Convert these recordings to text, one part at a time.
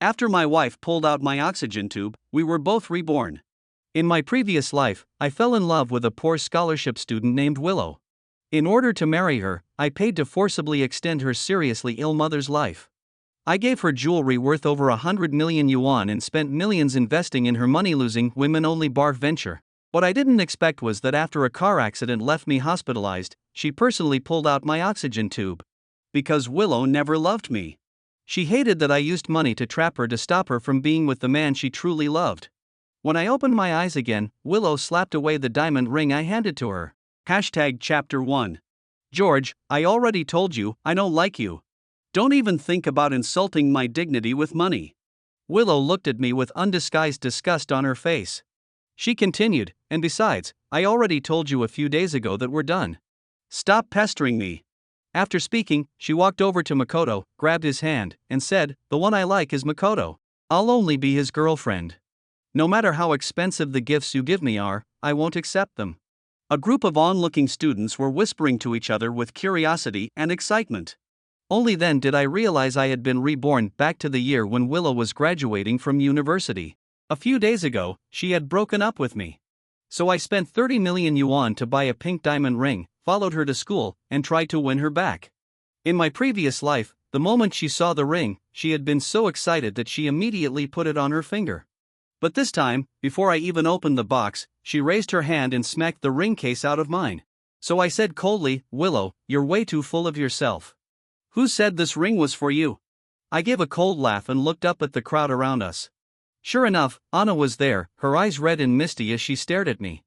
After my wife pulled out my oxygen tube, we were both reborn. In my previous life, I fell in love with a poor scholarship student named Willow. In order to marry her, I paid to forcibly extend her seriously ill mother's life. I gave her jewelry worth over 100 million yuan and spent millions investing in her money-losing, women-only bar venture. What I didn't expect was that after a car accident left me hospitalized, she personally pulled out my oxygen tube. Because Willow never loved me. She hated that I used money to trap her to stop her from being with the man she truly loved. When I opened my eyes again, Willow slapped away the diamond ring I handed to her. Chapter 1. George, I already told you, I don't like you. Don't even think about insulting my dignity with money. Willow looked at me with undisguised disgust on her face. She continued, and besides, I already told you a few days ago that we're done. Stop pestering me. After speaking, she walked over to Makoto, grabbed his hand, and said, "The one I like is Makoto. I'll only be his girlfriend. No matter how expensive the gifts you give me are, I won't accept them." A group of onlooking students were whispering to each other with curiosity and excitement. Only then did I realize I had been reborn back to the year when Willow was graduating from university. A few days ago, she had broken up with me. So I spent 30 million yuan to buy a pink diamond ring, followed her to school, and tried to win her back. In my previous life, the moment she saw the ring, she had been so excited that she immediately put it on her finger. But this time, before I even opened the box, she raised her hand and smacked the ring case out of mine. So I said coldly, "Willow, you're way too full of yourself. Who said this ring was for you?" I gave a cold laugh and looked up at the crowd around us. Sure enough, Anna was there, her eyes red and misty as she stared at me.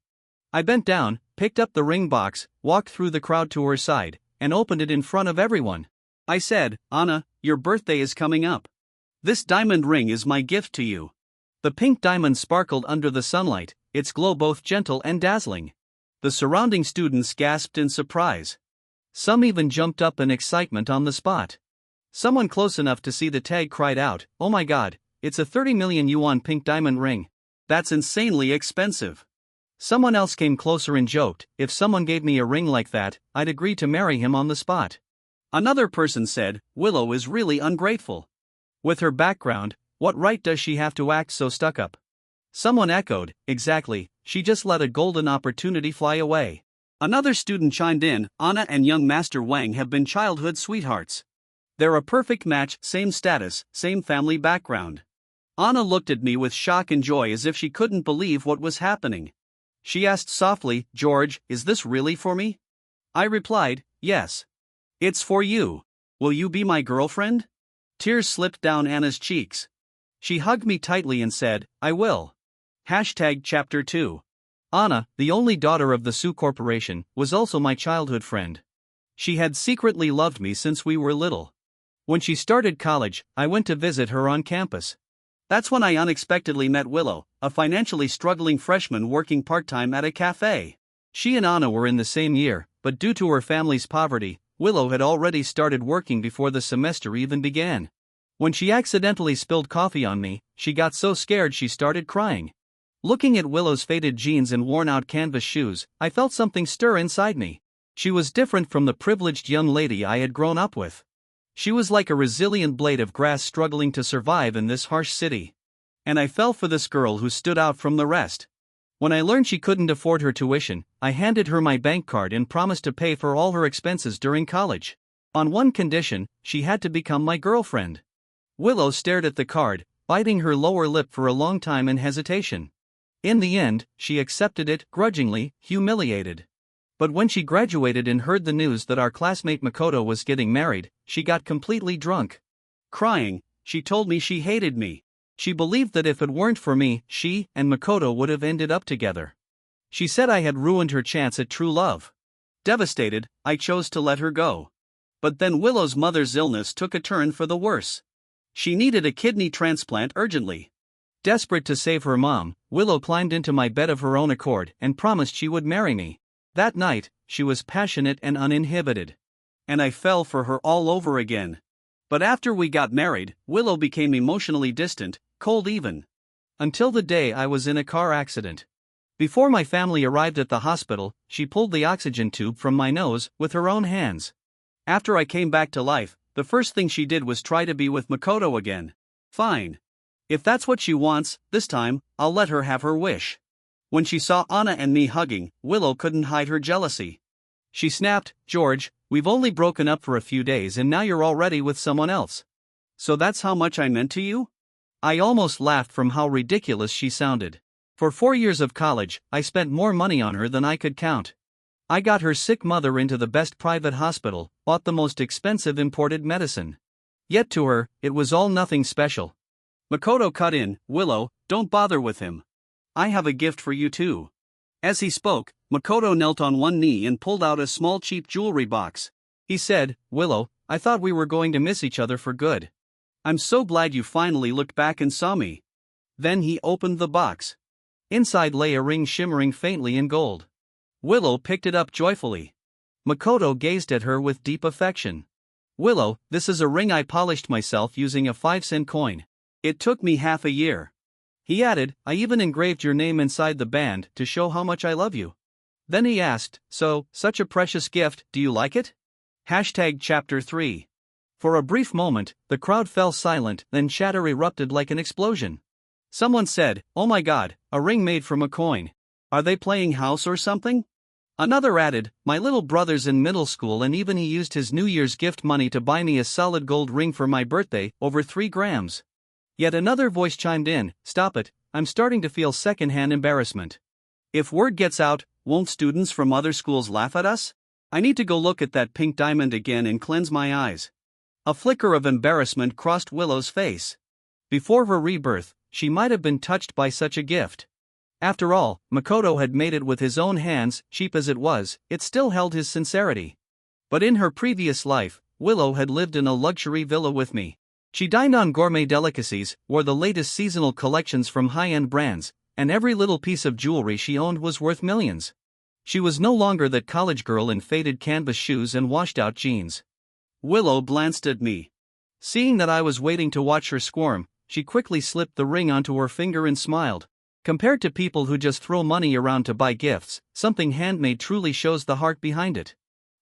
I bent down, picked up the ring box, walked through the crowd to her side, and opened it in front of everyone. I said, "Anna, your birthday is coming up. This diamond ring is my gift to you." The pink diamond sparkled under the sunlight, its glow both gentle and dazzling. The surrounding students gasped in surprise. Some even jumped up in excitement on the spot. Someone close enough to see the tag cried out, "Oh my god, it's a 30 million yuan pink diamond ring. That's insanely expensive." Someone else came closer and joked, "If someone gave me a ring like that, I'd agree to marry him on the spot." Another person said, "Willow is really ungrateful. With her background, what right does she have to act so stuck up?" Someone echoed, "Exactly, she just let a golden opportunity fly away." Another student chimed in, "Anna and young Master Wang have been childhood sweethearts. They're a perfect match, same status, same family background." Anna looked at me with shock and joy as if she couldn't believe what was happening. She asked softly, "George, is this really for me?" I replied, "Yes. It's for you. Will you be my girlfriend?" Tears slipped down Anna's cheeks. She hugged me tightly and said, "I will." Chapter 2. Anna, the only daughter of the Su Corporation, was also my childhood friend. She had secretly loved me since we were little. When she started college, I went to visit her on campus. That's when I unexpectedly met Willow, a financially struggling freshman working part-time at a cafe. She and Anna were in the same year, but due to her family's poverty, Willow had already started working before the semester even began. When she accidentally spilled coffee on me, she got so scared she started crying. Looking at Willow's faded jeans and worn-out canvas shoes, I felt something stir inside me. She was different from the privileged young lady I had grown up with. She was like a resilient blade of grass struggling to survive in this harsh city. And I fell for this girl who stood out from the rest. When I learned she couldn't afford her tuition, I handed her my bank card and promised to pay for all her expenses during college. On one condition, she had to become my girlfriend. Willow stared at the card, biting her lower lip for a long time in hesitation. In the end, she accepted it, grudgingly, humiliated. But when she graduated and heard the news that our classmate Makoto was getting married, she got completely drunk. Crying, she told me she hated me. She believed that if it weren't for me, she and Makoto would have ended up together. She said I had ruined her chance at true love. Devastated, I chose to let her go. But then Willow's mother's illness took a turn for the worse. She needed a kidney transplant urgently. Desperate to save her mom, Willow climbed into my bed of her own accord and promised she would marry me. That night, she was passionate and uninhibited. And I fell for her all over again. But after we got married, Willow became emotionally distant, cold even. Until the day I was in a car accident. Before my family arrived at the hospital, she pulled the oxygen tube from my nose with her own hands. After I came back to life, the first thing she did was try to be with Makoto again. Fine. If that's what she wants, this time, I'll let her have her wish. When she saw Anna and me hugging, Willow couldn't hide her jealousy. She snapped, George, we've only broken up for a few days and now you're already with someone else. So that's how much I meant to you? I almost laughed from how ridiculous she sounded. For 4 years of college, I spent more money on her than I could count. I got her sick mother into the best private hospital, bought the most expensive imported medicine. Yet to her, it was all nothing special. Makoto cut in, Willow, don't bother with him. I have a gift for you too. As he spoke, Makoto knelt on one knee and pulled out a small cheap jewelry box. He said, Willow, I thought we were going to miss each other for good. I'm so glad you finally looked back and saw me. Then he opened the box. Inside lay a ring shimmering faintly in gold. Willow picked it up joyfully. Makoto gazed at her with deep affection. Willow, this is a ring I polished myself using a 5-cent coin. It took me half a year. He added, I even engraved your name inside the band to show how much I love you. Then he asked, so, such a precious gift, do you like it? Chapter 3. For a brief moment, the crowd fell silent, then chatter erupted like an explosion. Someone said, oh my god, a ring made from a coin. Are they playing house or something? Another added, my little brother's in middle school and even he used his New Year's gift money to buy me a solid gold ring for my birthday, over 3 grams. Yet another voice chimed in, stop it, I'm starting to feel secondhand embarrassment. If word gets out, won't students from other schools laugh at us? I need to go look at that pink diamond again and cleanse my eyes. A flicker of embarrassment crossed Willow's face. Before her rebirth, she might have been touched by such a gift. After all, Makoto had made it with his own hands, cheap as it was, it still held his sincerity. But in her previous life, Willow had lived in a luxury villa with me. She dined on gourmet delicacies, wore the latest seasonal collections from high-end brands, and every little piece of jewelry she owned was worth millions. She was no longer that college girl in faded canvas shoes and washed-out jeans. Willow glanced at me. Seeing that I was waiting to watch her squirm, she quickly slipped the ring onto her finger and smiled. Compared to people who just throw money around to buy gifts, something handmade truly shows the heart behind it.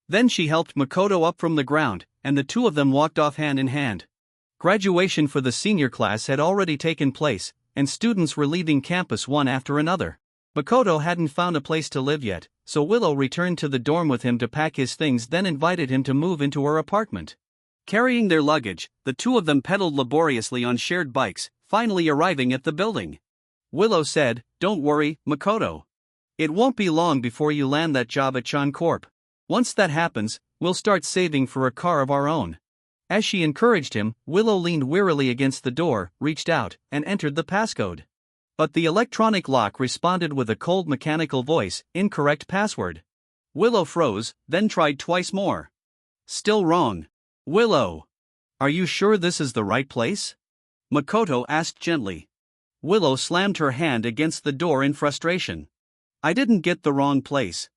Then she helped Makoto up from the ground, and the two of them walked off hand in hand. Graduation for the senior class had already taken place, and students were leaving campus one after another. Makoto hadn't found a place to live yet, so Willow returned to the dorm with him to pack his things, then invited him to move into her apartment. Carrying their luggage, the two of them pedaled laboriously on shared bikes, finally arriving at the building. Willow said, don't worry, Makoto. It won't be long before you land that job at Chan Corp. Once that happens, we'll start saving for a car of our own. As she encouraged him, Willow leaned wearily against the door, reached out, and entered the passcode. But the electronic lock responded with a cold mechanical voice, incorrect password. Willow froze, then tried twice more. Still wrong. Willow. Are you sure this is the right place? Makoto asked gently. Willow slammed her hand against the door in frustration. I didn't get the wrong place.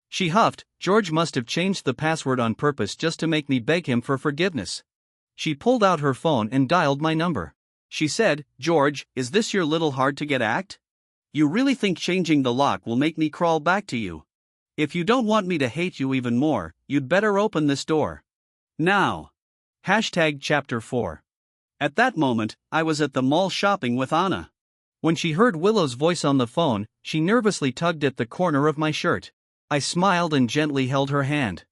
She huffed, George must have changed the password on purpose just to make me beg him for forgiveness. She pulled out her phone and dialed my number. She said, George, is this your little hard-to-get act? You really think changing the lock will make me crawl back to you? If you don't want me to hate you even more, you'd better open this door. Now. Chapter 4. At that moment, I was at the mall shopping with Anna. When she heard Willow's voice on the phone, she nervously tugged at the corner of my shirt. I smiled and gently held her hand.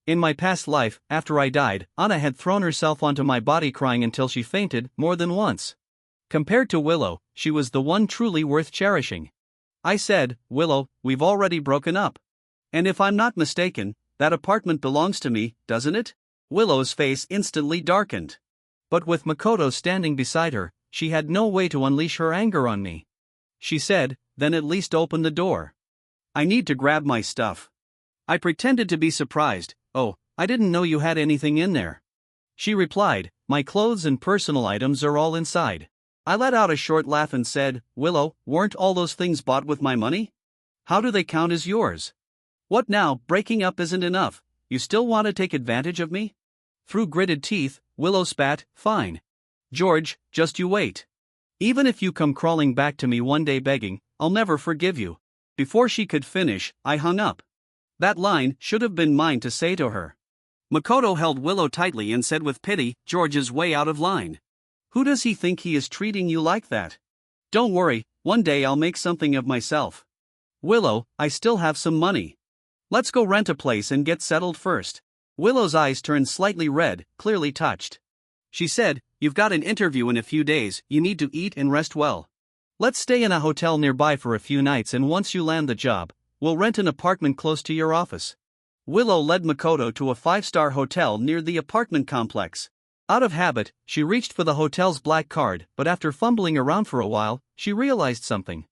In my past life, after I died, Anna had thrown herself onto my body crying until she fainted more than once. Compared to Willow, she was the one truly worth cherishing. I said, Willow, we've already broken up. And if I'm not mistaken, that apartment belongs to me, doesn't it? Willow's face instantly darkened. But with Makoto standing beside her, she had no way to unleash her anger on me. She said, then at least open the door. I need to grab my stuff. I pretended to be surprised. Oh, I didn't know you had anything in there. She replied, my clothes and personal items are all inside. I let out a short laugh and said, Willow, weren't all those things bought with my money? How do they count as yours? What now, breaking up isn't enough, you still want to take advantage of me? Through gritted teeth, Willow spat, fine. George, just you wait. Even if you come crawling back to me one day begging, I'll never forgive you. Before she could finish, I hung up. That line should have been mine to say to her. Makoto held Willow tightly and said with pity, George is way out of line. Who does he think he is treating you like that? Don't worry, one day I'll make something of myself. Willow, I still have some money. Let's go rent a place and get settled first. Willow's eyes turned slightly red, clearly touched. She said, "You've got an interview in a few days, you need to eat and rest well. Let's stay in a hotel nearby for a few nights, and once you land the job, we'll rent an apartment close to your office." Willow led Makoto to a 5-star hotel near the apartment complex. Out of habit, she reached for the hotel's black card, but after fumbling around for a while, she realized something.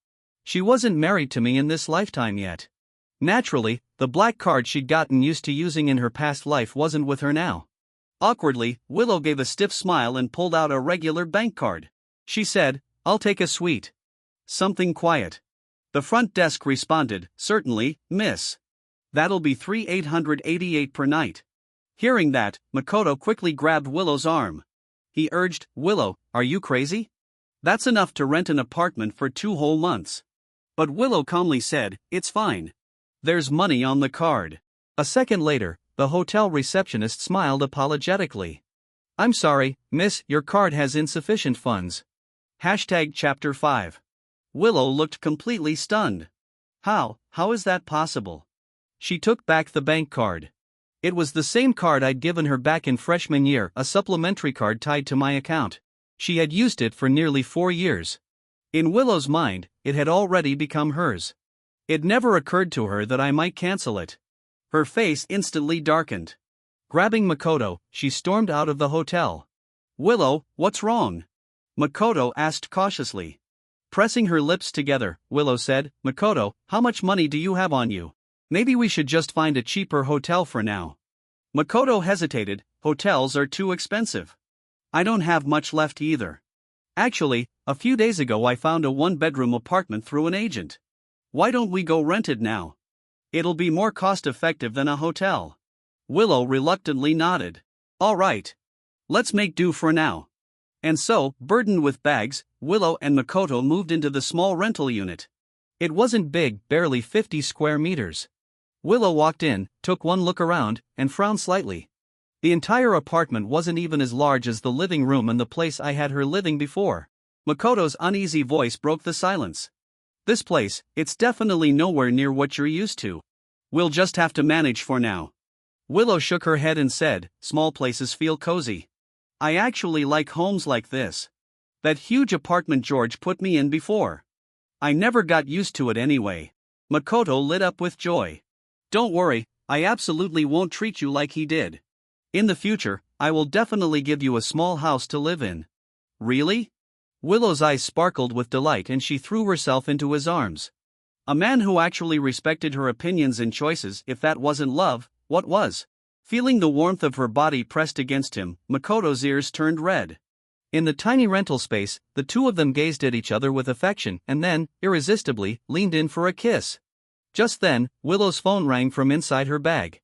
She wasn't married to me in this lifetime yet. Naturally, the black card she'd gotten used to using in her past life wasn't with her now. Awkwardly, Willow gave a stiff smile and pulled out a regular bank card. She said, "I'll take a suite. Something quiet." The front desk responded, "Certainly, miss. That'll be $3,888 per night." Hearing that, Makoto quickly grabbed Willow's arm. He urged, "Willow, are you crazy? That's enough to rent an apartment for 2 whole months." But Willow calmly said, "It's fine. There's money on the card." A second later, the hotel receptionist smiled apologetically. "I'm sorry, miss, your card has insufficient funds." Chapter 5. Willow looked completely stunned. How is that possible? She took back the bank card. It was the same card I'd given her back in freshman year, a supplementary card tied to my account. She had used it for nearly 4 years. In Willow's mind, it had already become hers. It never occurred to her that I might cancel it. Her face instantly darkened. Grabbing Makoto, she stormed out of the hotel. "Willow, what's wrong?" Makoto asked cautiously. Pressing her lips together, Willow said, "Makoto, how much money do you have on you? Maybe we should just find a cheaper hotel for now." Makoto hesitated. "Hotels are too expensive. I don't have much left either. Actually, a few days ago I found a 1-bedroom apartment through an agent. Why don't we go rent it now? It'll be more cost-effective than a hotel." Willow reluctantly nodded. "All right. Let's make do for now." And so, burdened with bags, Willow and Makoto moved into the small rental unit. It wasn't big, barely 50 square meters. Willow walked in, took one look around, and frowned slightly. The entire apartment wasn't even as large as the living room and the place I had her living before. Makoto's uneasy voice broke the silence. "This place, it's definitely nowhere near what you're used to. We'll just have to manage for now." Willow shook her head and said, "Small places feel cozy. I actually like homes like this. That huge apartment George put me in before. I never got used to it anyway." Makoto lit up with joy. "Don't worry, I absolutely won't treat you like he did. In the future, I will definitely give you a small house to live in." "Really?" Willow's eyes sparkled with delight and she threw herself into his arms. A man who actually respected her opinions and choices. If that wasn't love, what was? Feeling the warmth of her body pressed against him, Makoto's ears turned red. In the tiny rental space, the two of them gazed at each other with affection and then, irresistibly, leaned in for a kiss. Just then, Willow's phone rang from inside her bag.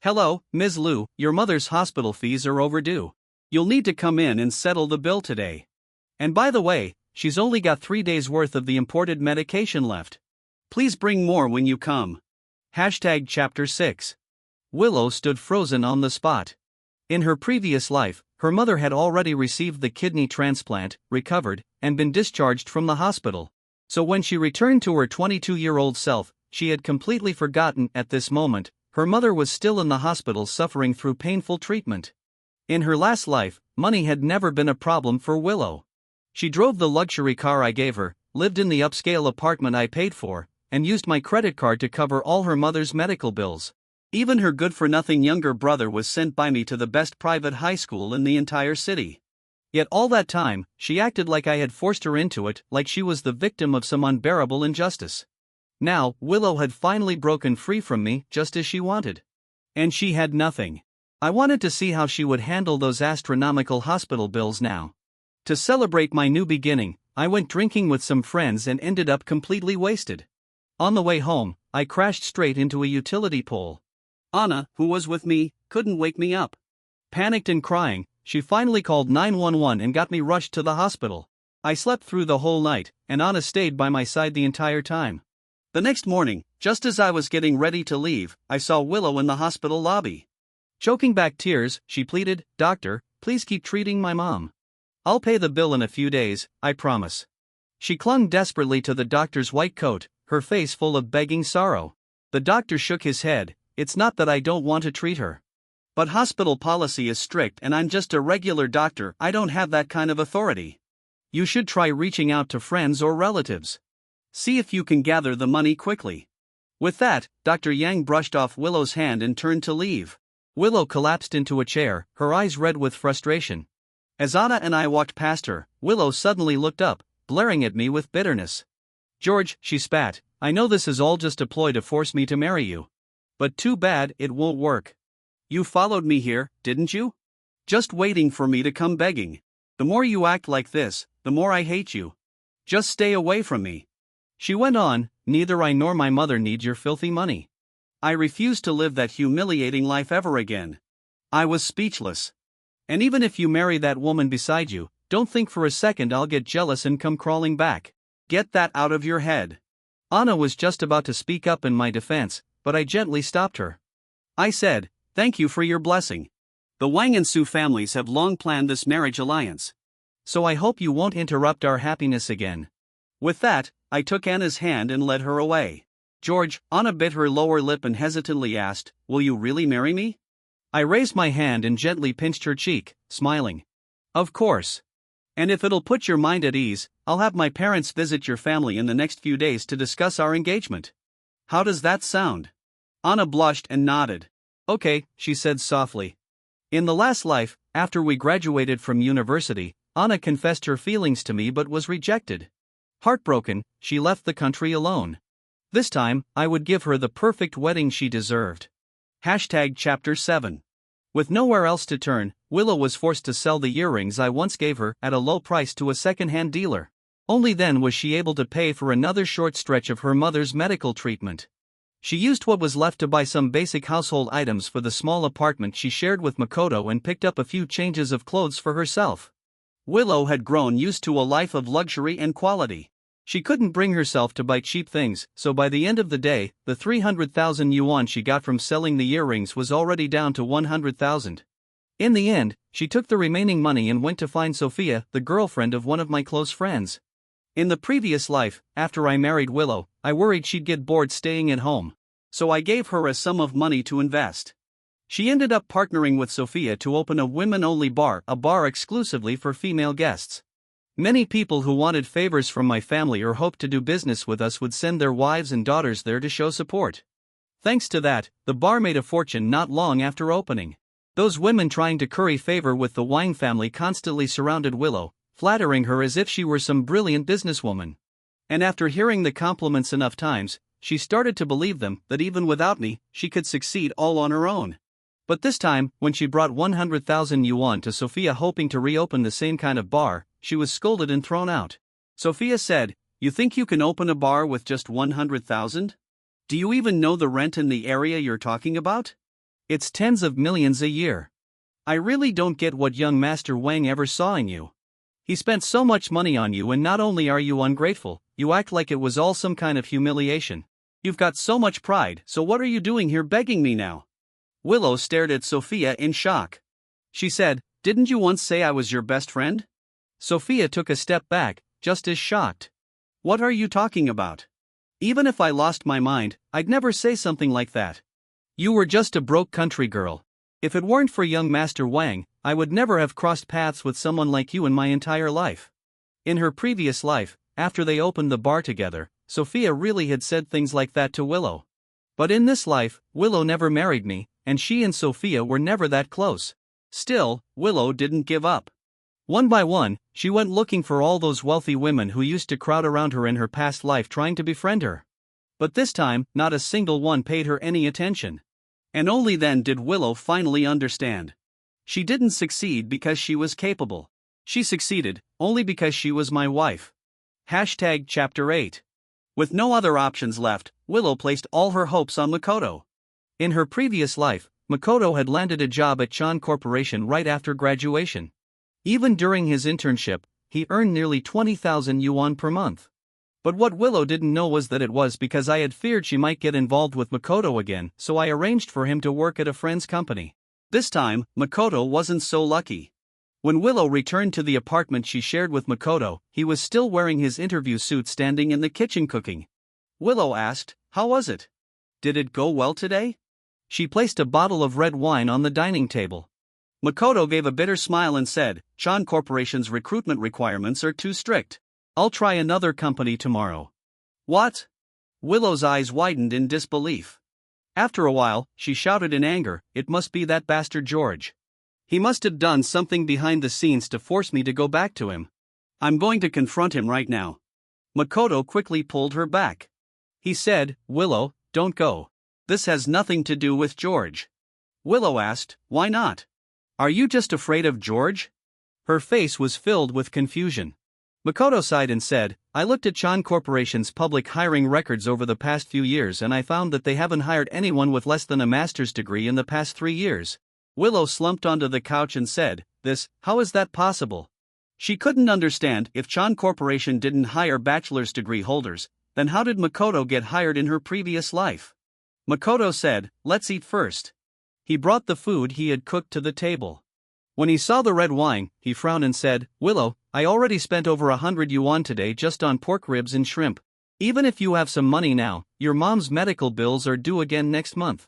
"Hello, Ms. Liu, your mother's hospital fees are overdue. You'll need to come in and settle the bill today. And by the way, she's only got 3 days' worth of the imported medication left. Please bring more when you come." Chapter 6. Willow stood frozen on the spot. In her previous life, her mother had already received the kidney transplant, recovered, and been discharged from the hospital. So when she returned to her 22-year-old self, she had completely forgotten at this moment, her mother was still in the hospital suffering through painful treatment. In her last life, money had never been a problem for Willow. She drove the luxury car I gave her, lived in the upscale apartment I paid for, and used my credit card to cover all her mother's medical bills. Even her good-for-nothing younger brother was sent by me to the best private high school in the entire city. Yet all that time, she acted like I had forced her into it, like she was the victim of some unbearable injustice. Now, Willow had finally broken free from me, just as she wanted. And she had nothing. I wanted to see how she would handle those astronomical hospital bills now. To celebrate my new beginning, I went drinking with some friends and ended up completely wasted. On the way home, I crashed straight into a utility pole. Anna, who was with me, couldn't wake me up. Panicked and crying, she finally called 911 and got me rushed to the hospital. I slept through the whole night, and Anna stayed by my side the entire time. The next morning, just as I was getting ready to leave, I saw Willow in the hospital lobby. Choking back tears, she pleaded, "Doctor, please keep treating my mom. I'll pay the bill in a few days, I promise. She clung desperately to the doctor's white coat, her face full of begging sorrow. The doctor shook his head. It's not that I don't want to treat her. But hospital policy is strict and I'm just a regular doctor, I don't have that kind of authority. You should try reaching out to friends or relatives. See if you can gather the money quickly. With that, Dr. Yang brushed off Willow's hand and turned to leave. Willow collapsed into a chair, her eyes red with frustration. As Anna and I walked past her, Willow suddenly looked up, glaring at me with bitterness. George, she spat, I know this is all just a ploy to force me to marry you. But too bad it won't work. You followed me here, didn't you? Just waiting for me to come begging. The more you act like this, the more I hate you. Just stay away from me. She went on, neither I nor my mother need your filthy money. I refuse to live that humiliating life ever again. I was speechless. And even if you marry that woman beside you, don't think for a second I'll get jealous and come crawling back. Get that out of your head. Anna was just about to speak up in my defense, but I gently stopped her. I said, thank you for your blessing. The Wang and Su families have long planned this marriage alliance. So I hope you won't interrupt our happiness again. With that, I took Anna's hand and led her away. George, Anna bit her lower lip and hesitantly asked, will you really marry me? I raised my hand and gently pinched her cheek, smiling. Of course. And if it'll put your mind at ease, I'll have my parents visit your family in the next few days to discuss our engagement. How does that sound? Anna blushed and nodded. Okay, she said softly. In the last life, after we graduated from university, Anna confessed her feelings to me but was rejected. Heartbroken, she left the country alone. This time, I would give her the perfect wedding she deserved. Chapter 7. With nowhere else to turn, Willow was forced to sell the earrings I once gave her at a low price to a second-hand dealer. Only then was she able to pay for another short stretch of her mother's medical treatment. She used what was left to buy some basic household items for the small apartment she shared with Makoto and picked up a few changes of clothes for herself. Willow had grown used to a life of luxury and quality. She couldn't bring herself to buy cheap things, so by the end of the day, the 300,000 yuan she got from selling the earrings was already down to 100,000. In the end, she took the remaining money and went to find Sophia, the girlfriend of one of my close friends. In the previous life, after I married Willow, I worried she'd get bored staying at home. So I gave her a sum of money to invest. She ended up partnering with Sophia to open a women-only bar, a bar exclusively for female guests. Many people who wanted favors from my family or hoped to do business with us would send their wives and daughters there to show support. Thanks to that, the bar made a fortune not long after opening. Those women trying to curry favor with the Wang family constantly surrounded Willow, flattering her as if she were some brilliant businesswoman. And after hearing the compliments enough times, she started to believe them, that even without me, she could succeed all on her own. But this time, when she brought 100,000 yuan to Sophia hoping to reopen the same kind of bar, she was scolded and thrown out. Sophia said, "You think you can open a bar with just 100,000? Do you even know the rent in the area you're talking about? It's tens of millions a year. I really don't get what young Master Wang ever saw in you. He spent so much money on you and not only are you ungrateful, you act like it was all some kind of humiliation. You've got so much pride, so what are you doing here begging me now?" Willow stared at Sophia in shock. She said, "Didn't you once say I was your best friend?" Sophia took a step back, just as shocked. "What are you talking about? Even if I lost my mind, I'd never say something like that. You were just a broke country girl. If it weren't for young Master Wang, I would never have crossed paths with someone like you in my entire life." In her previous life, after they opened the bar together, Sophia really had said things like that to Willow. But in this life, Willow never married me, and she and Sophia were never that close. Still, Willow didn't give up. One by one, she went looking for all those wealthy women who used to crowd around her in her past life trying to befriend her. But this time, not a single one paid her any attention. And only then did Willow finally understand. She didn't succeed because she was capable. She succeeded only because she was my wife. Chapter 8. With no other options left, Willow placed all her hopes on Makoto. In her previous life, Makoto had landed a job at Chan Corporation right after graduation. Even during his internship, he earned nearly 20,000 yuan per month. But what Willow didn't know was that it was because I had feared she might get involved with Makoto again, so I arranged for him to work at a friend's company. This time, Makoto wasn't so lucky. When Willow returned to the apartment she shared with Makoto, he was still wearing his interview suit standing in the kitchen cooking. Willow asked, "How was it? Did it go well today?" She placed a bottle of red wine on the dining table. Makoto gave a bitter smile and said, "Chan Corporation's recruitment requirements are too strict. I'll try another company tomorrow." "What?" Willow's eyes widened in disbelief. After a while, she shouted in anger, "It must be that bastard George. He must have done something behind the scenes to force me to go back to him. I'm going to confront him right now." Makoto quickly pulled her back. He said, "Willow, don't go. This has nothing to do with George." Willow asked, "Why not? Are you just afraid of George?" Her face was filled with confusion. Makoto sighed and said, "I looked at Chan Corporation's public hiring records over the past few years and I found that they haven't hired anyone with less than a master's degree in the past 3 years. Willow slumped onto the couch and said, How is that possible?" She couldn't understand. If Chan Corporation didn't hire bachelor's degree holders, then how did Makoto get hired in her previous life? Makoto said, "Let's eat first." He brought the food he had cooked to the table. When he saw the red wine, he frowned and said, "Willow, I already spent over 100 yuan today just on pork ribs and shrimp. Even if you have some money now, your mom's medical bills are due again next month.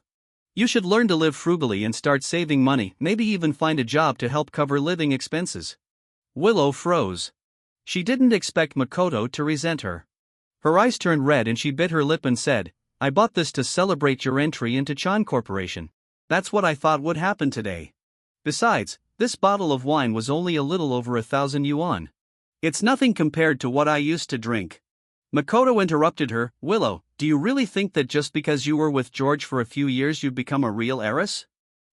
You should learn to live frugally and start saving money, maybe even find a job to help cover living expenses." Willow froze. She didn't expect Makoto to resent her. Her eyes turned red and she bit her lip and said, "I bought this to celebrate your entry into Chan Corporation. That's what I thought would happen today. Besides, this bottle of wine was only a little over 1,000 yuan. It's nothing compared to what I used to drink." Makoto interrupted her, "Willow, do you really think that just because you were with George for a few years you've become a real heiress?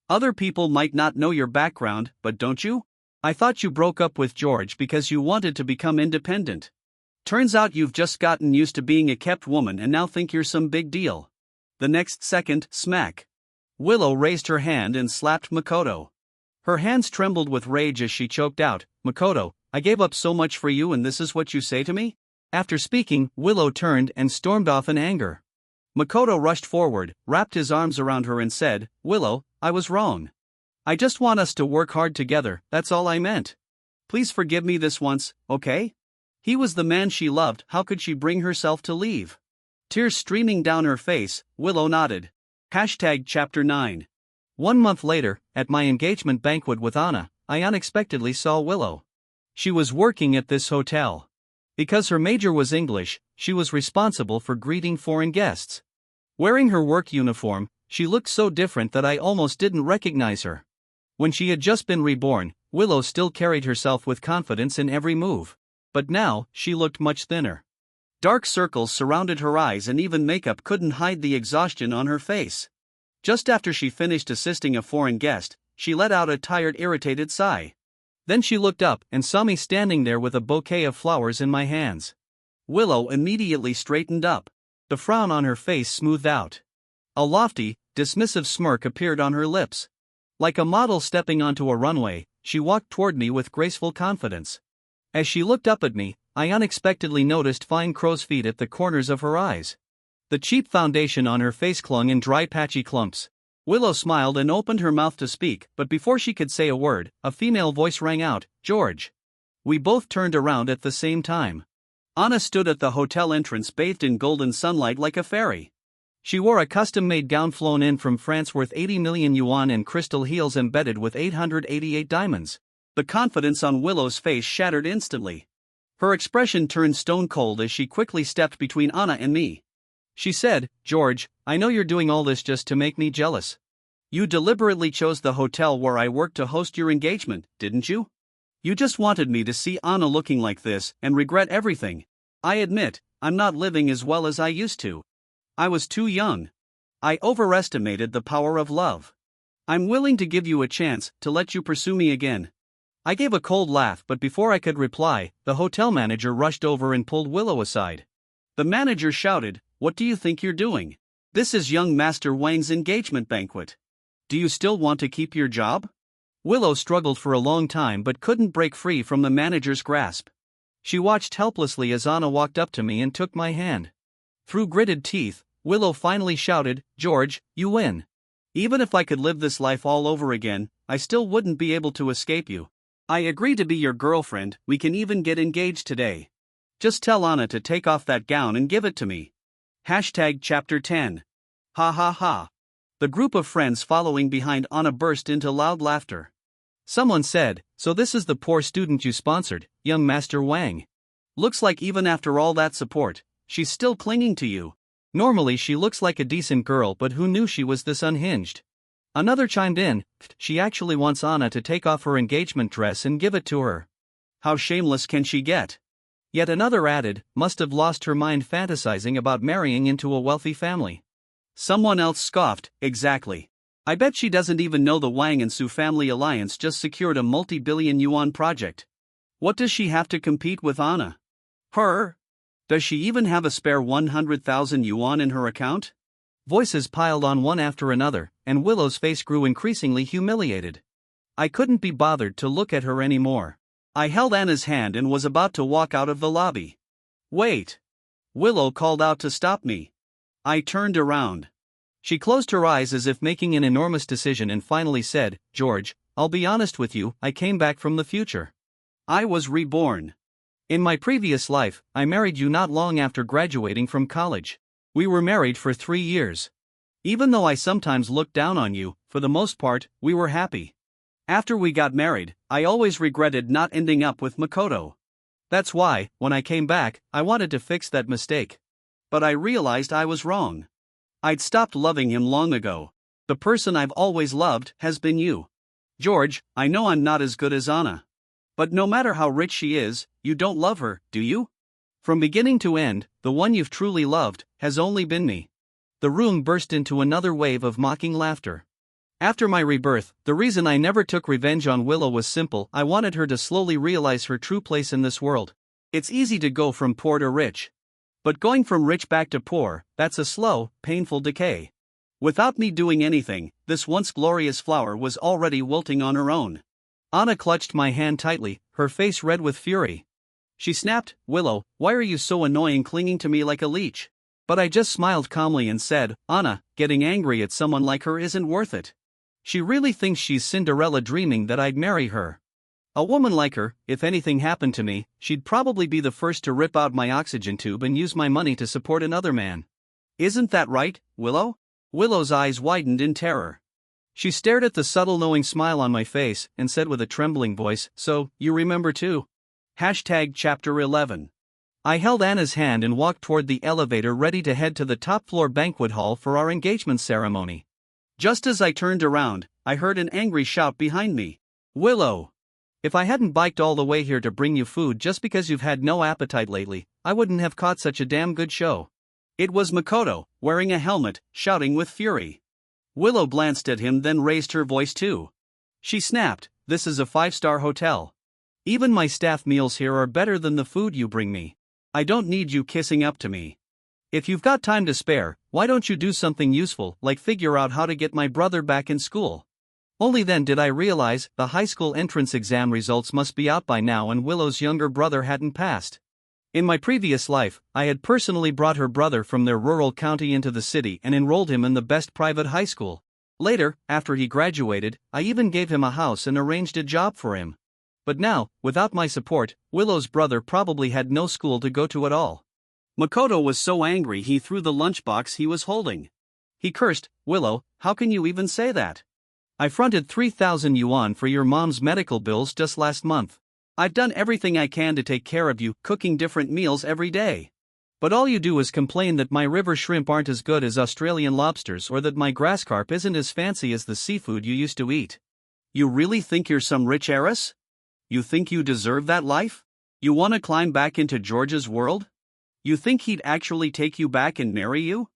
Other people might not know your background, but don't you? I thought you broke up with George because you wanted to become independent. Turns out you've just gotten used to being a kept woman and now think you're some big deal." The next second, smack. Willow raised her hand and slapped Makoto. Her hands trembled with rage as she choked out, "Makoto, I gave up so much for you and this is what you say to me?" After speaking, Willow turned and stormed off in anger. Makoto rushed forward, wrapped his arms around her and said, "Willow, I was wrong. I just want us to work hard together, that's all I meant. Please forgive me this once, okay?" He was the man she loved, how could she bring herself to leave? Tears streaming down her face, Willow nodded. Chapter 9. 1 month later, at my engagement banquet with Anna, I unexpectedly saw Willow. She was working at this hotel. Because her major was English, she was responsible for greeting foreign guests. Wearing her work uniform, she looked so different that I almost didn't recognize her. When she had just been reborn, Willow still carried herself with confidence in every move. But now, she looked much thinner. Dark circles surrounded her eyes and even makeup couldn't hide the exhaustion on her face. Just after she finished assisting a foreign guest, she let out a tired, irritated sigh. Then she looked up and saw me standing there with a bouquet of flowers in my hands. Willow immediately straightened up. The frown on her face smoothed out. A lofty, dismissive smirk appeared on her lips. Like a model stepping onto a runway, she walked toward me with graceful confidence. As she looked up at me, I unexpectedly noticed fine crow's feet at the corners of her eyes. The cheap foundation on her face clung in dry patchy clumps. Willow smiled and opened her mouth to speak, but before she could say a word, a female voice rang out, "George." We both turned around at the same time. Anna stood at the hotel entrance bathed in golden sunlight like a fairy. She wore a custom-made gown flown in from France worth 80 million yuan and crystal heels embedded with 888 diamonds. The confidence on Willow's face shattered instantly. Her expression turned stone cold as she quickly stepped between Anna and me. She said, "George, I know you're doing all this just to make me jealous. You deliberately chose the hotel where I work to host your engagement, didn't you? You just wanted me to see Anna looking like this and regret everything. I admit, I'm not living as well as I used to. I was too young. I overestimated the power of love. I'm willing to give you a chance to let you pursue me again." I gave a cold laugh, but before I could reply, the hotel manager rushed over and pulled Willow aside. The manager shouted, "What do you think you're doing? This is young Master Wang's engagement banquet. Do you still want to keep your job?" Willow struggled for a long time but couldn't break free from the manager's grasp. She watched helplessly as Anna walked up to me and took my hand. Through gritted teeth, Willow finally shouted, "George, you win. Even if I could live this life all over again, I still wouldn't be able to escape you. I agree to be your girlfriend, we can even get engaged today. Just tell Anna to take off that gown and give it to me. Hashtag chapter 10. Ha ha ha. The group of friends following behind Anna burst into loud laughter. Someone said, "So this is the poor student you sponsored, young Master Wang. Looks like even after all that support, she's still clinging to you. Normally she looks like a decent girl, but who knew she was this unhinged?" Another chimed in, "She actually wants Anna to take off her engagement dress and give it to her. How shameless can she get?" Yet another added, "Must have lost her mind fantasizing about marrying into a wealthy family." Someone else scoffed, "Exactly. I bet she doesn't even know the Wang and Su family alliance just secured a multi-billion yuan project. What does she have to compete with Anna? Her? Does she even have a spare 100,000 yuan in her account?" Voices piled on one after another, and Willow's face grew increasingly humiliated. I couldn't be bothered to look at her anymore. I held Anna's hand and was about to walk out of the lobby. "Wait!" Willow called out to stop me. I turned around. She closed her eyes as if making an enormous decision and finally said, "George, I'll be honest with you, I came back from the future. I was reborn. In my previous life, I married you not long after graduating from college. We were married for 3 years. Even though I sometimes looked down on you, for the most part, we were happy. After we got married, I always regretted not ending up with Makoto. That's why, when I came back, I wanted to fix that mistake. But I realized I was wrong. I'd stopped loving him long ago. The person I've always loved has been you. George, I know I'm not as good as Anna. But no matter how rich she is, you don't love her, do you? From beginning to end, the one you've truly loved has only been me." The room burst into another wave of mocking laughter. After my rebirth, the reason I never took revenge on Willow was simple: I wanted her to slowly realize her true place in this world. It's easy to go from poor to rich. But going from rich back to poor, that's a slow, painful decay. Without me doing anything, this once glorious flower was already wilting on her own. Anna clutched my hand tightly, her face red with fury. She snapped, "Willow, why are you so annoying, clinging to me like a leech?" But I just smiled calmly and said, "Anna, getting angry at someone like her isn't worth it. She really thinks she's Cinderella dreaming that I'd marry her. A woman like her, if anything happened to me, she'd probably be the first to rip out my oxygen tube and use my money to support another man. Isn't that right, Willow?" Willow's eyes widened in terror. She stared at the subtle knowing smile on my face and said with a trembling voice, "So, you remember too?" Hashtag chapter 11. I held Anna's hand and walked toward the elevator, ready to head to the top floor banquet hall for our engagement ceremony. Just as I turned around, I heard an angry shout behind me. "Willow! If I hadn't biked all the way here to bring you food just because you've had no appetite lately, I wouldn't have caught such a damn good show." It was Makoto, wearing a helmet, shouting with fury. Willow glanced at him, then raised her voice too. She snapped, "This is a 5-star hotel. Even my staff meals here are better than the food you bring me. I don't need you kissing up to me. If you've got time to spare, why don't you do something useful, like figure out how to get my brother back in school?" Only then did I realize the high school entrance exam results must be out by now, and Willow's younger brother hadn't passed. In my previous life, I had personally brought her brother from their rural county into the city and enrolled him in the best private high school. Later, after he graduated, I even gave him a house and arranged a job for him. But now, without my support, Willow's brother probably had no school to go to at all. Makoto was so angry he threw the lunchbox he was holding. He cursed, "Willow, how can you even say that? I fronted 3,000 yuan for your mom's medical bills just last month. I've done everything I can to take care of you, cooking different meals every day. But all you do is complain that my river shrimp aren't as good as Australian lobsters, or that my grass carp isn't as fancy as the seafood you used to eat. You really think you're some rich heiress? You think you deserve that life? You want to climb back into George's world? You think he'd actually take you back and marry you?"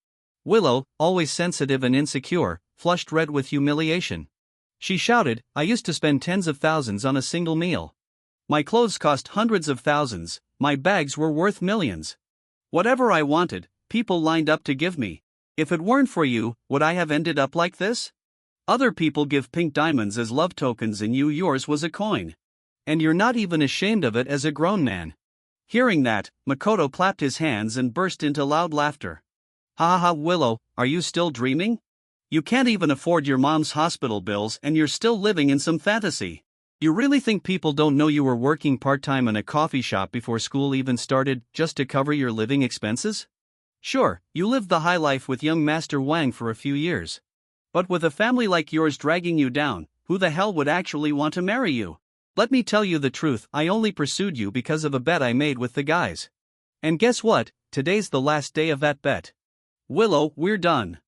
Willow, always sensitive and insecure, flushed red with humiliation. She shouted, "I used to spend tens of thousands on a single meal. My clothes cost hundreds of thousands, my bags were worth millions. Whatever I wanted, people lined up to give me. If it weren't for you, would I have ended up like this? Other people give pink diamonds as love tokens, and yours was a coin. And you're not even ashamed of it as a grown man." Hearing that, Makoto clapped his hands and burst into loud laughter. "Ha ha ha, Willow, are you still dreaming? You can't even afford your mom's hospital bills and you're still living in some fantasy. You really think people don't know you were working part-time in a coffee shop before school even started, just to cover your living expenses? Sure, you lived the high life with young Master Wang for a few years. But with a family like yours dragging you down, who the hell would actually want to marry you? Let me tell you the truth, I only pursued you because of a bet I made with the guys. And guess what? Today's the last day of that bet. Willow, we're done.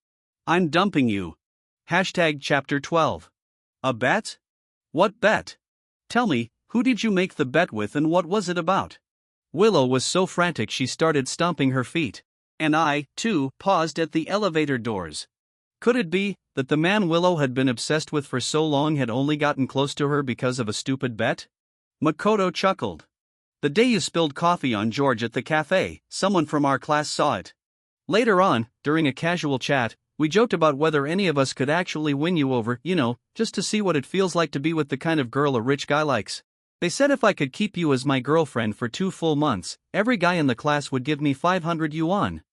I'm dumping you. Chapter 12. A bet? What bet? Tell me, who did you make the bet with and what was it about? Willow was so frantic she started stomping her feet. And I, too, paused at the elevator doors. Could it be that the man Willow had been obsessed with for so long had only gotten close to her because of a stupid bet? Makoto chuckled. The day you spilled coffee on George at the cafe, someone from our class saw it. Later on, during a casual chat, we joked about whether any of us could actually win you over, just to see what it feels like to be with the kind of girl a rich guy likes. They said if I could keep you as my girlfriend for 2 full months, every guy in the class would give me 500 yuan.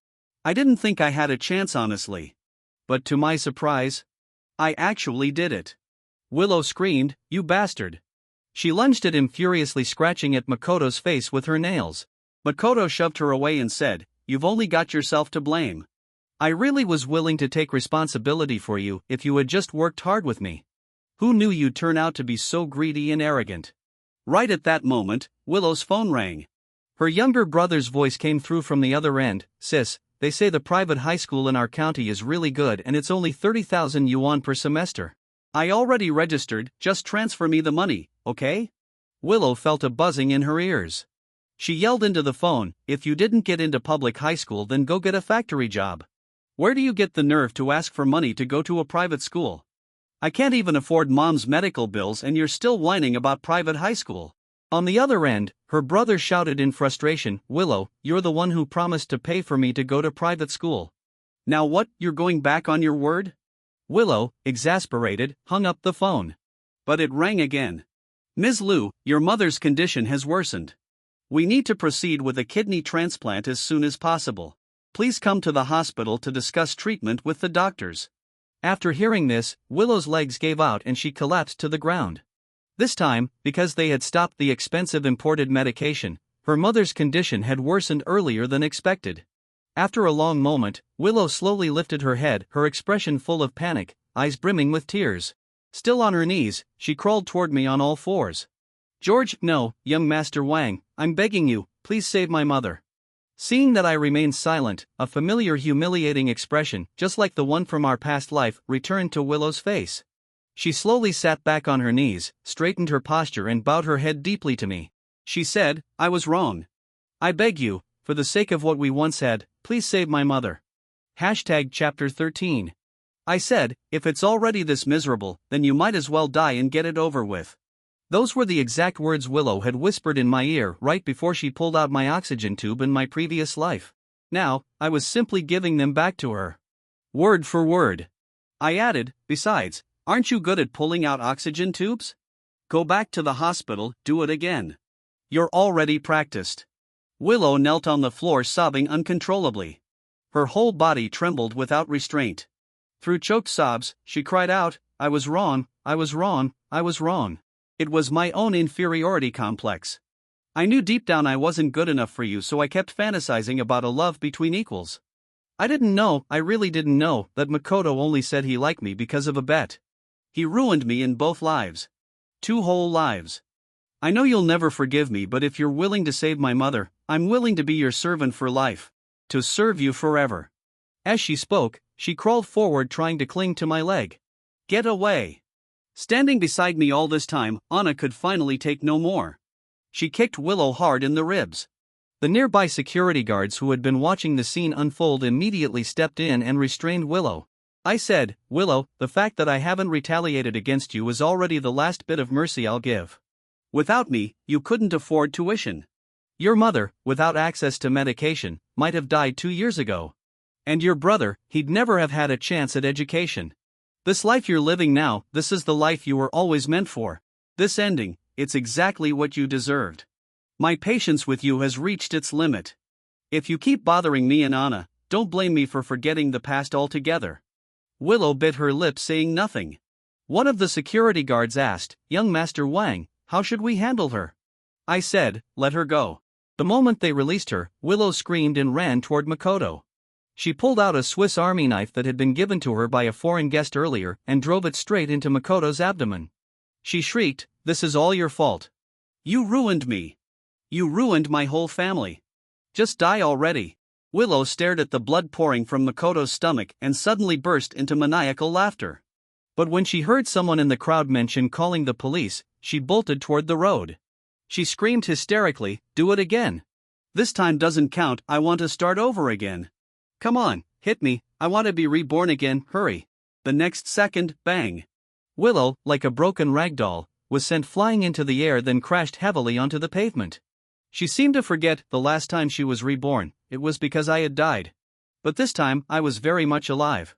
I didn't think I had a chance, honestly. But to my surprise, I actually did it. Willow screamed, "You bastard!" She lunged at him, furiously scratching at Makoto's face with her nails. Makoto shoved her away and said, "You've only got yourself to blame. I really was willing to take responsibility for you if you had just worked hard with me. Who knew you'd turn out to be so greedy and arrogant?" Right at that moment, Willow's phone rang. Her younger brother's voice came through from the other end. "Sis, they say the private high school in our county is really good and it's only 30,000 yuan per semester. I already registered, just transfer me the money, okay?" Willow felt a buzzing in her ears. She yelled into the phone, "If you didn't get into public high school, then go get a factory job. Where do you get the nerve to ask for money to go to a private school? I can't even afford mom's medical bills and you're still whining about private high school." On the other end, her brother shouted in frustration, "Willow, you're the one who promised to pay for me to go to private school. Now what, you're going back on your word?" Willow, exasperated, hung up the phone. But it rang again. "Ms. Liu, your mother's condition has worsened. We need to proceed with a kidney transplant as soon as possible. Please come to the hospital to discuss treatment with the doctors." After hearing this, Willow's legs gave out and she collapsed to the ground. This time, because they had stopped the expensive imported medication, her mother's condition had worsened earlier than expected. After a long moment, Willow slowly lifted her head, her expression full of panic, eyes brimming with tears. Still on her knees, she crawled toward me on all fours. "George, no, young Master Wang, I'm begging you, please save my mother." Seeing that I remained silent, a familiar humiliating expression, just like the one from our past life, returned to Willow's face. She slowly sat back on her knees, straightened her posture and bowed her head deeply to me. She said, "I was wrong. I beg you, for the sake of what we once had, please save my mother." Chapter 13. I said, "If it's already this miserable, then you might as well die and get it over with." Those were the exact words Willow had whispered in my ear right before she pulled out my oxygen tube in my previous life. Now, I was simply giving them back to her. Word for word. I added, "Besides, aren't you good at pulling out oxygen tubes? Go back to the hospital, do it again. You're already practiced." Willow knelt on the floor sobbing uncontrollably. Her whole body trembled without restraint. Through choked sobs, she cried out, "I was wrong, I was wrong, I was wrong. It was my own inferiority complex. I knew deep down I wasn't good enough for you, so I kept fantasizing about a love between equals. I really didn't know, that Makoto only said he liked me because of a bet. He ruined me in both lives. 2 whole lives. I know you'll never forgive me, but if you're willing to save my mother, I'm willing to be your servant for life. To serve you forever." As she spoke, she crawled forward trying to cling to my leg. "Get away." Standing beside me all this time, Anna could finally take no more. She kicked Willow hard in the ribs. The nearby security guards who had been watching the scene unfold immediately stepped in and restrained Willow. I said, "Willow, the fact that I haven't retaliated against you is already the last bit of mercy I'll give. Without me, you couldn't afford tuition. Your mother, without access to medication, might have died 2 years ago. And your brother, he'd never have had a chance at education. This life you're living now, this is the life you were always meant for. This ending, it's exactly what you deserved. My patience with you has reached its limit. If you keep bothering me and Anna, don't blame me for forgetting the past altogether." Willow bit her lip, saying nothing. One of the security guards asked, "Young Master Wang, How should we handle her? I said, let her go. The moment they released her, Willow screamed and ran toward Makoto. She pulled out a Swiss Army knife that had been given to her by a foreign guest earlier and drove it straight into Makoto's abdomen. She shrieked, "This is all your fault. You ruined me. You ruined my whole family. Just die already." Willow stared at the blood pouring from Makoto's stomach and suddenly burst into maniacal laughter. But when she heard someone in the crowd mention calling the police, she bolted toward the road. She screamed hysterically, "Do it again. This time doesn't count, I want to start over again. Come on, hit me, I want to be reborn again, hurry." The next second, bang. Willow, like a broken rag doll, was sent flying into the air, then crashed heavily onto the pavement. She seemed to forget the last time she was reborn, it was because I had died. But this time I was very much alive.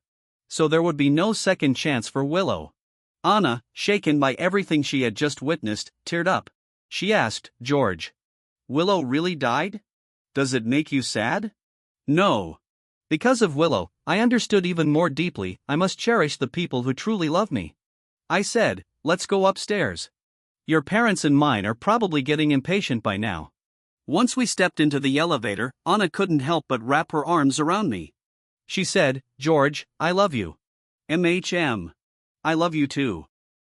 So there would be no second chance for Willow. Anna, shaken by everything she had just witnessed, teared up. She asked, "George, Willow really died? Does it make you sad?" "No. Because of Willow, I understood even more deeply I must cherish the people who truly love me." I said, "Let's go upstairs. Your parents and mine are probably getting impatient by now." Once we stepped into the elevator, Anna couldn't help but wrap her arms around me. She said, "George, I love you. I love you too."